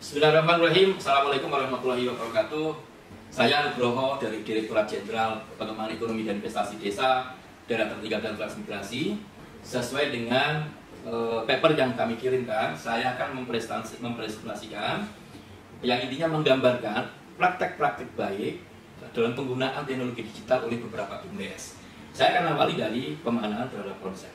Bismillahirrahmanirrahim. Assalamualaikum warahmatullahi wabarakatuh. Saya Nugroho dari Direktorat Jenderal Pengembangan Ekonomi dan Investasi Desa, Daerah Tertinggal dan Transmigrasi. Sesuai dengan paper yang kami kirimkan, saya akan mempresentasikan yang intinya menggambarkan praktek-praktek baik dalam penggunaan teknologi digital oleh beberapa BUMDes. Saya akan awali dari pemaknaan terhadap konsep.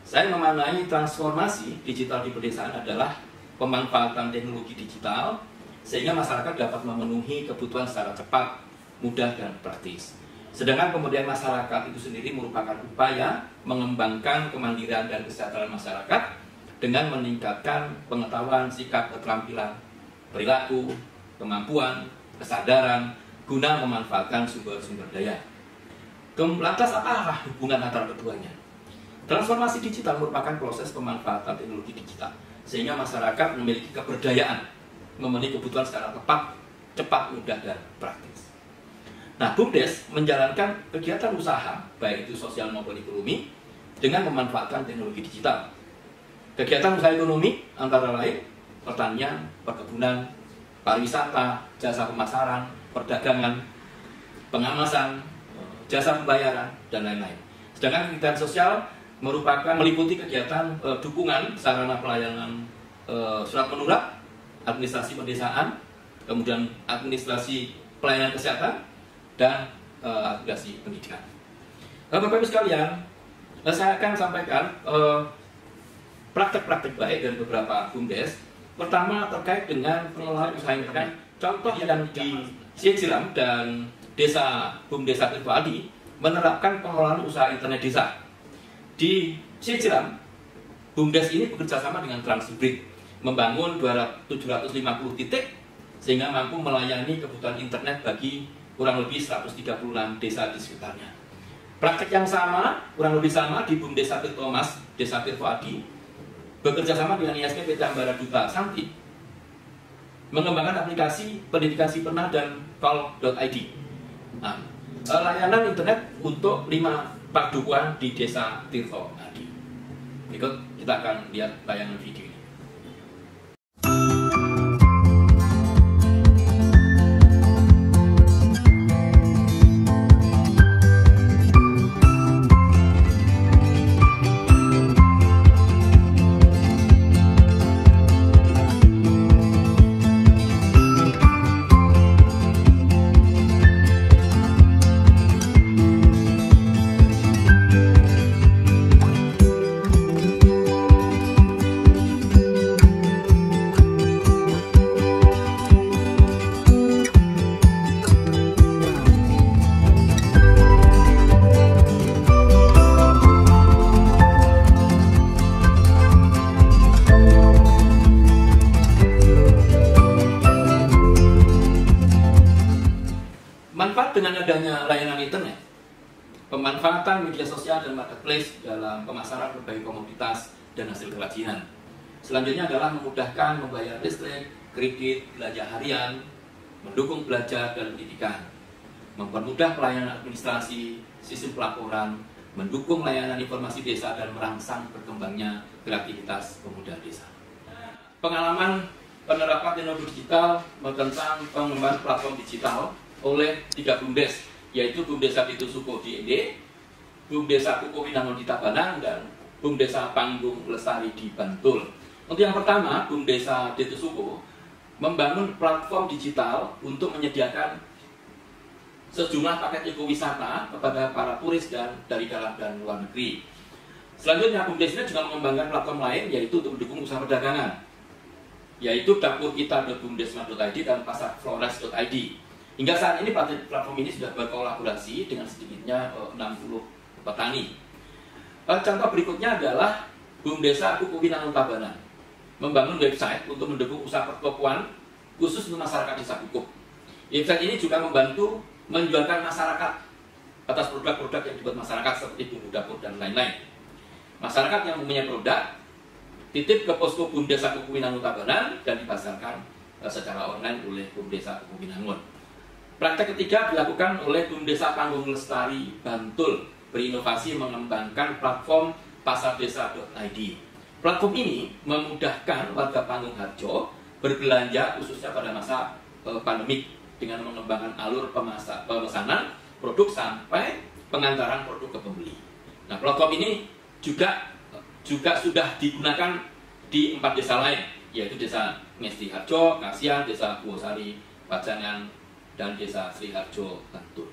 Saya memaknai transformasi digital di pedesaan adalah pemanfaatan teknologi digital sehingga masyarakat dapat memenuhi kebutuhan secara cepat, mudah, dan praktis. Sedangkan kemudian masyarakat itu sendiri merupakan upaya mengembangkan kemandirian dan kesejahteraan masyarakat dengan meningkatkan pengetahuan, sikap, keterampilan, perilaku, kemampuan, kesadaran guna memanfaatkan sumber-sumber daya. Lantas apa hubungan antara keduanya? Transformasi digital merupakan proses pemanfaatan teknologi digital sehingga masyarakat memiliki keberdayaan memenuhi kebutuhan secara tepat, cepat, mudah, dan praktis. Nah, BUMDes menjalankan kegiatan usaha, baik itu sosial maupun ekonomi, dengan memanfaatkan teknologi digital. Kegiatan usaha ekonomi antara lain pertanian, perkebunan, pariwisata, jasa pemasaran, perdagangan, pengamasan, jasa pembayaran, dan lain-lain. Sedangkan kegiatan sosial merupakan meliputi kegiatan dukungan sarana pelayanan surat menular, administrasi pedesaan, kemudian administrasi pelayanan kesehatan, dan administrasi pendidikan. Bapak Ibu sekalian, saya akan sampaikan praktek-praktek baik dari beberapa BUMDes. Pertama terkait dengan pengelolaan usaha internet. Contoh yang di Siejiram dan Desa BUMDes Tirto Adi menerapkan pengelolaan usaha internet desa. Di Siejiram, BUMDes ini bekerjasama dengan Transhybrid membangun 750 titik sehingga mampu melayani kebutuhan internet bagi kurang lebih 136 desa di sekitarnya. Praktek yang sama, kurang lebih sama di BUMDes Tirto Mas, Desa Tirto Adi, bekerjasama dengan ISP PT Ambara Duta Santi mengembangkan aplikasi pendidikan Sipernah dan call.id. Nah, layanan internet untuk 5 padukuhan di Desa Tirto Adi. Berikut kita akan lihat tayangan video ini. Manfaat dengan adanya layanan internet, pemanfaatan media sosial dan marketplace dalam pemasaran berbagai komoditas dan hasil kerajinan. Selanjutnya adalah memudahkan membayar listrik, kredit, belanja harian, mendukung belajar dan pendidikan, mempermudah pelayanan administrasi, sistem pelaporan, mendukung layanan informasi desa dan merangsang berkembangnya kreativitas pemuda desa. Pengalaman penerapan teknologi digital tentang pengembangan platform digital oleh 3 BUMDes, yaitu BUMDes Desa Suko di Ende, BUMDes Kuku Winangun di Tabanan, dan BUMDes Panggung Lestari di Bantul. Untuk yang pertama, BUMDes Desa Suko membangun platform digital untuk menyediakan sejumlah paket ekowisata kepada para turis dari dalam dan luar negeri. Selanjutnya, BUMDes ini juga mengembangkan platform lain, yaitu untuk mendukung usaha perdagangan, yaitu dapurkita.bumdesma.id dan pasarflores.id. Hingga saat ini platform ini sudah berkolaborasi dengan sedikitnya 60 petani. Contoh berikutnya adalah BUMDes Kuku Winangun Tabanan membangun website untuk mendukung usaha pertokoan khusus untuk masyarakat desa Kuku. Website ini juga membantu menjualkan masyarakat atas produk-produk yang dibuat masyarakat seperti bumbu dapur dan lain-lain. Masyarakat yang mempunyai produk titip ke posko BUMDes Kuku Winangun Tabanan dan dipasarkan secara online oleh BUMDes Kuku Winangun. Praktek ketiga dilakukan oleh BUMDes Panggung Lestari Bantul, berinovasi mengembangkan platform pasardesa.id. Platform ini memudahkan warga Panggung Harjo berbelanja khususnya pada masa pandemik dengan mengembangkan alur pemesanan produk sampai pengantaran produk ke pembeli. Nah, platform ini juga sudah digunakan di 4 desa lain, yaitu Desa Ngesti Harjo, Kasian, Desa Puwosari, Pajangan, dan Desa Sri Harjo, Bantul.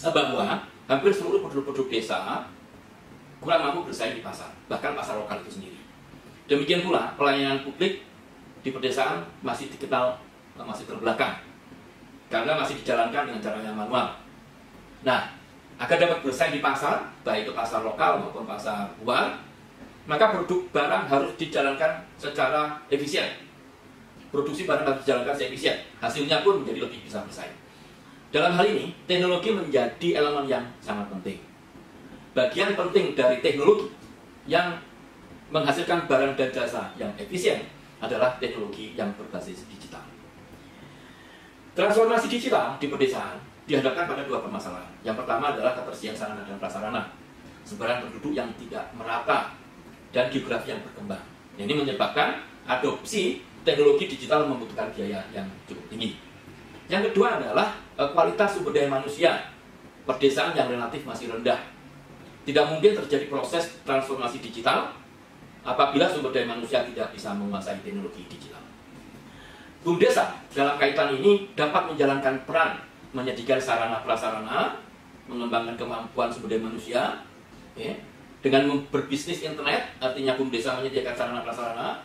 Bahwa hampir seluruh produk-produk desa kurang mampu bersaing di pasar, bahkan pasar lokal itu sendiri. Demikian pula pelayanan publik di pedesaan masih dikenal masih terbelakang karena masih dijalankan dengan cara yang manual. Nah, agar dapat bersaing di pasar, baik itu pasar lokal maupun pasar luar, maka produk barang harus dijalankan secara efisien. Produksi barang harus dijalankan secara efisien, hasilnya pun menjadi lebih bisa bersaing. Dalam hal ini, teknologi menjadi elemen yang sangat penting. Bagian penting dari teknologi yang menghasilkan barang dan jasa yang efisien adalah teknologi yang berbasis digital. Transformasi digital di pedesaan dihadapkan pada 2 permasalahan. Yang pertama adalah ketersediaan sarana dan prasarana, sebaran penduduk yang tidak merata, dan geografi yang berkembang. Ini menyebabkan adopsi teknologi digital membutuhkan biaya yang cukup tinggi. Yang kedua adalah kualitas sumber daya manusia pedesaan yang relatif masih rendah. Tidak mungkin terjadi proses transformasi digital apabila sumber daya manusia tidak bisa menguasai teknologi digital. Bumdesa dalam kaitan ini dapat menjalankan peran menyediakan sarana prasarana, mengembangkan kemampuan sumber daya manusia, dengan berbisnis internet, artinya Bumdesa menyediakan sarana prasarana,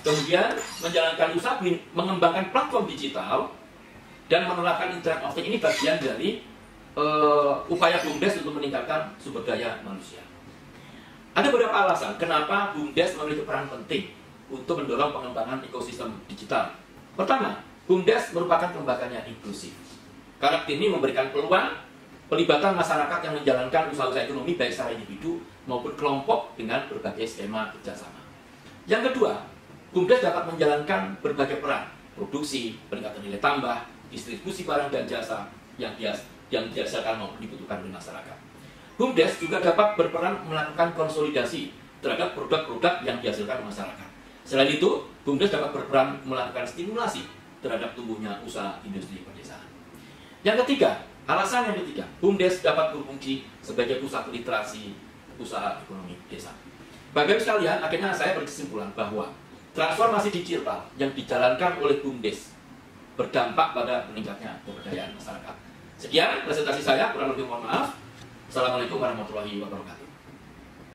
kemudian menjalankan usaha mengembangkan platform digital, dan menerapkan Internet of Things. Ini bagian dari upaya Bumdes untuk meningkatkan sumber daya manusia. Ada beberapa alasan kenapa Bumdes memiliki peran penting untuk mendorong pengembangan ekosistem digital. Pertama, Bumdes merupakan lembaga yang inklusif. Karakter ini memberikan peluang pelibatan masyarakat yang menjalankan usaha-usaha ekonomi baik secara individu maupun kelompok dengan berbagai skema kerjasama. Yang kedua, Bumdes dapat menjalankan berbagai peran: produksi, peningkatan nilai tambah, distribusi barang dan jasa yang dihasilkan maupun dibutuhkan oleh masyarakat. Bumdes juga dapat berperan melakukan konsolidasi terhadap produk-produk yang dihasilkan oleh masyarakat. Selain itu, Bumdes dapat berperan melakukan stimulasi terhadap tumbuhnya usaha industri pedesaan. Yang ketiga, alasan yang ketiga, Bumdes dapat berfungsi sebagai pusat literasi usaha ekonomi desa. Bapak-Ibu sekalian, akhirnya saya berkesimpulan bahwa transformasi digital yang dijalankan oleh Bumdes berdampak pada meningkatnya pemberdayaan masyarakat. Sekian presentasi saya, kurang lebih mohon maaf. Assalamualaikum warahmatullahi wabarakatuh.